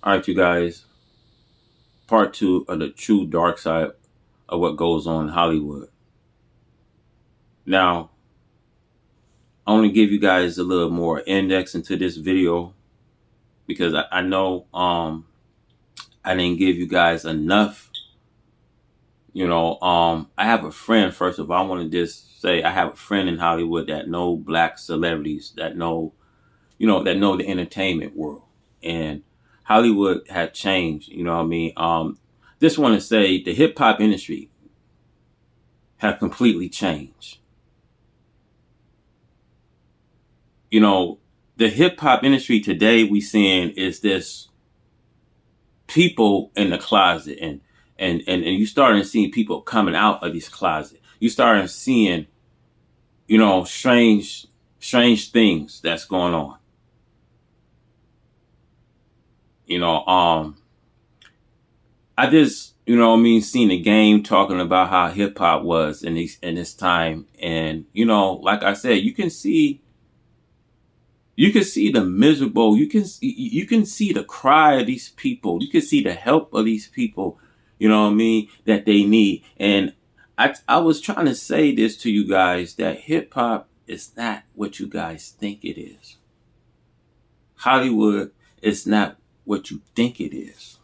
All right, you guys. Part two of the true dark side of what goes on in Hollywood. Now, I want to give you guys a little more index into this video because I know I didn't give you guys enough. I have a friend. First of all, I want to just say I have a friend in Hollywood that know black celebrities that know the entertainment world, and Hollywood had changed. You know what I mean? Just want to say the hip hop industry have completely changed. You know, the hip hop industry today we seeing is this people in the closet, and you starting seeing people coming out of these closet. You starting seeing, strange things that's going on. You know, I just, seen a game talking about how hip hop was in this time. And, like I said, you can see the miserable, you can see the cry of these people. You can see the help of these people, that they need. And I was trying to say this to you guys that hip hop is not what you guys think it is. Hollywood is not what you think it is.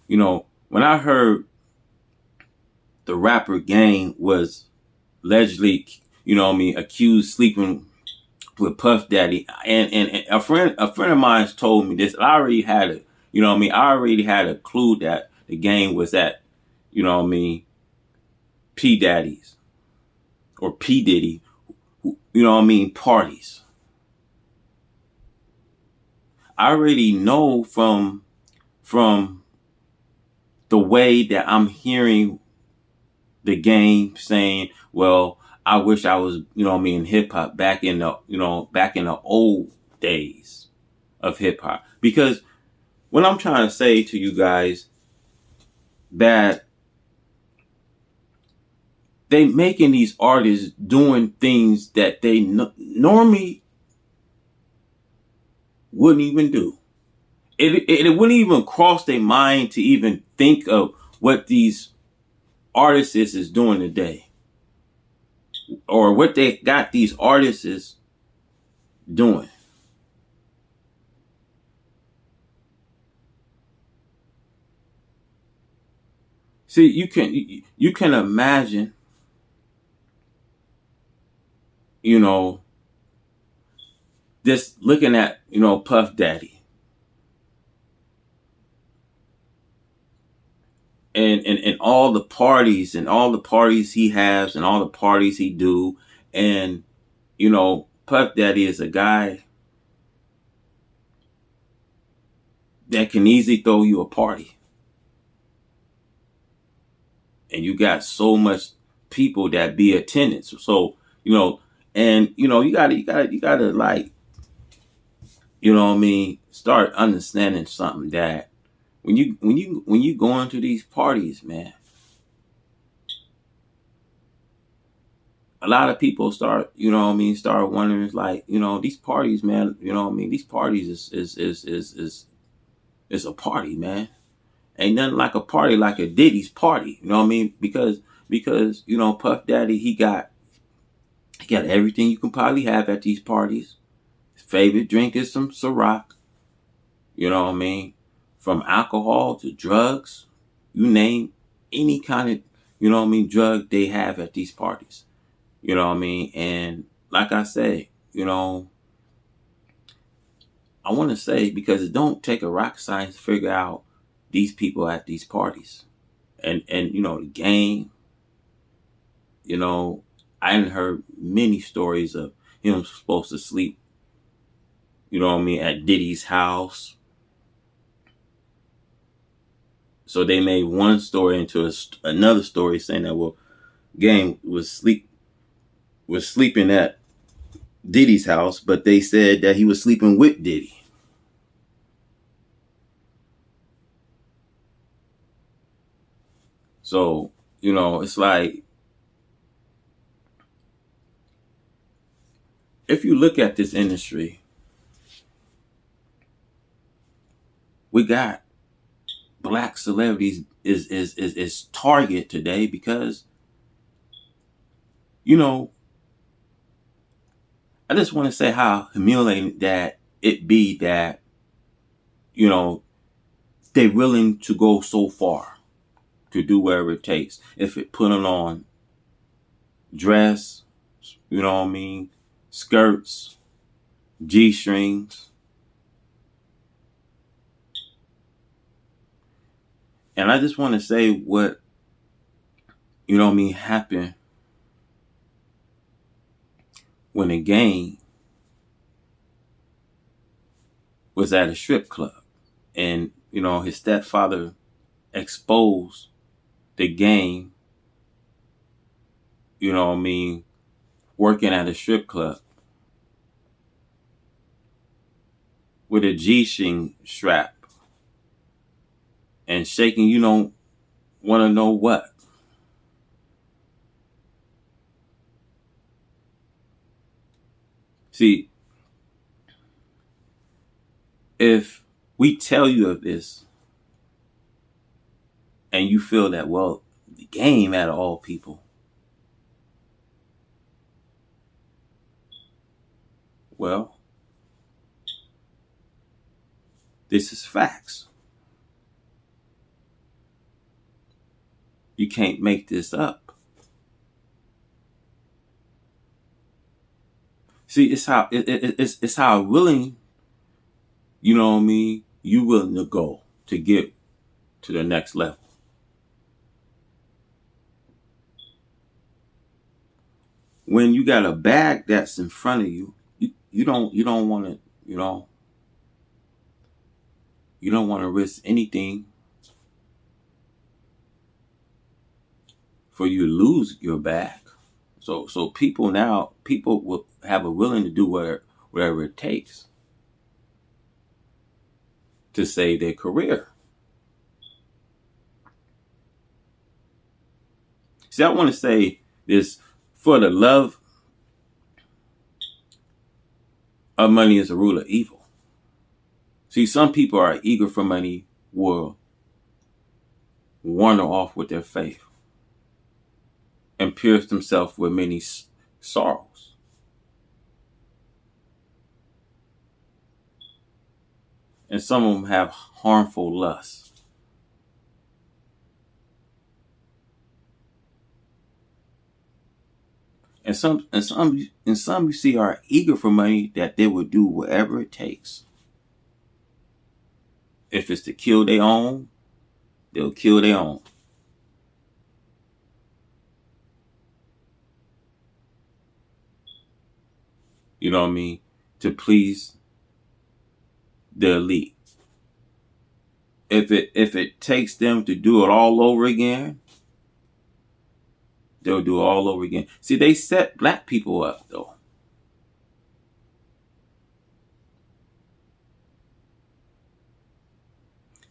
When I heard the rapper Gang was allegedly, accused sleeping with Puff Daddy, and a friend of mine told me this. I already had it, I already had a clue that the Gang was at, P Daddy's or P Diddy, parties. I already know from the way that I'm hearing the Game saying, well, I wish I was, in hip hop back in the old days of hip hop. Because what I'm trying to say to you guys, that they making these artists doing things that they normally wouldn't even do. It wouldn't even cross their mind to even think of what these artists is doing today, or what they got these artists doing. See, you can imagine, you know, just looking at, Puff Daddy and all the parties he has and all the parties he do. And, Puff Daddy is a guy that can easily throw you a party. And you got so much people that be attendance. So, and you gotta like, start understanding something, that when you go into these parties, man, a lot of people start, start wondering, like, these parties, man, these parties is a party, man. Ain't nothing like a party like a Diddy's party, because Puff Daddy, he got everything you can probably have at these parties. His favorite drink is some Ciroc, from alcohol to drugs, you name any kind of, drug they have at these parties. And like I say, I want to say, because it don't take a rocket science to figure out these people at these parties. And the Game, I didn't heard many stories of him supposed to sleep, at Diddy's house. So they made one story into another story, saying that, well, Game was sleeping at Diddy's house, but they said that he was sleeping with Diddy. So, it's like, if you look at this industry, we got black celebrities is target today because, you know, I just want to say how humiliating that it be that, you know, they're willing to go so far to do whatever it takes. If it putting on dress, you know what I mean, skirts, G-strings. And I just want to say what, you know what I mean, happened when the gang was at a strip club. And, you know, his stepfather exposed the gang, you know what I mean, working at a strip club with a G-string strap and shaking, you don't want to know what. See, if we tell you of this and you feel that, well, the game out of all people, well, this is facts. You can't make this up. See, it's how willing, you know what I mean, you willing to go to get to the next level. When you got a bag that's in front of you, you don't want to, you know, you don't want to risk anything for you to lose your bag. So people will have a willing to do whatever it takes to save their career. See, I want to say this: for the love of money is a rule of evil. See, some people are eager for money will wander off with their faith and pierce themselves with many sorrows. And some of them have harmful lusts. And some you see are eager for money that they will do whatever it takes. If it's to kill their own, they'll kill their own. You know what I mean? To please the elite. If it takes them to do it all over again, they'll do it all over again. See, they set black people up though.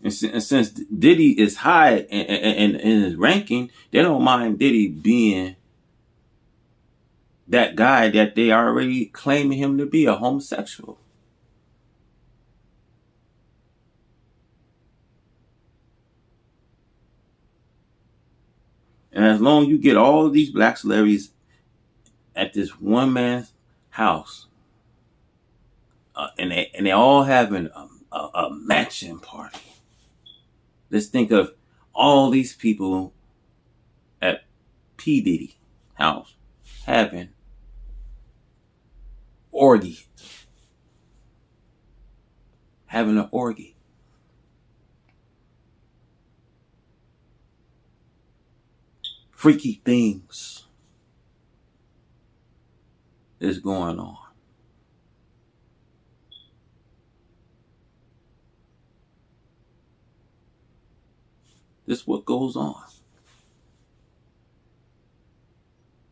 And since Diddy is high in his ranking, they don't mind Diddy being that guy that they already claiming him to be, a homosexual. And as long as you get all of these black celebrities at this one man's house, and they all having a matching party. Let's think of all these people at P. Diddy house having orgy, having an orgy. Freaky things is going on. This is what goes on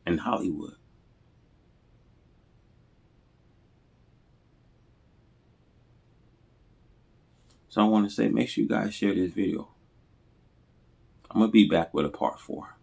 in Hollywood. So I want to say, make sure you guys share this video. I'm going to be back with a part 4.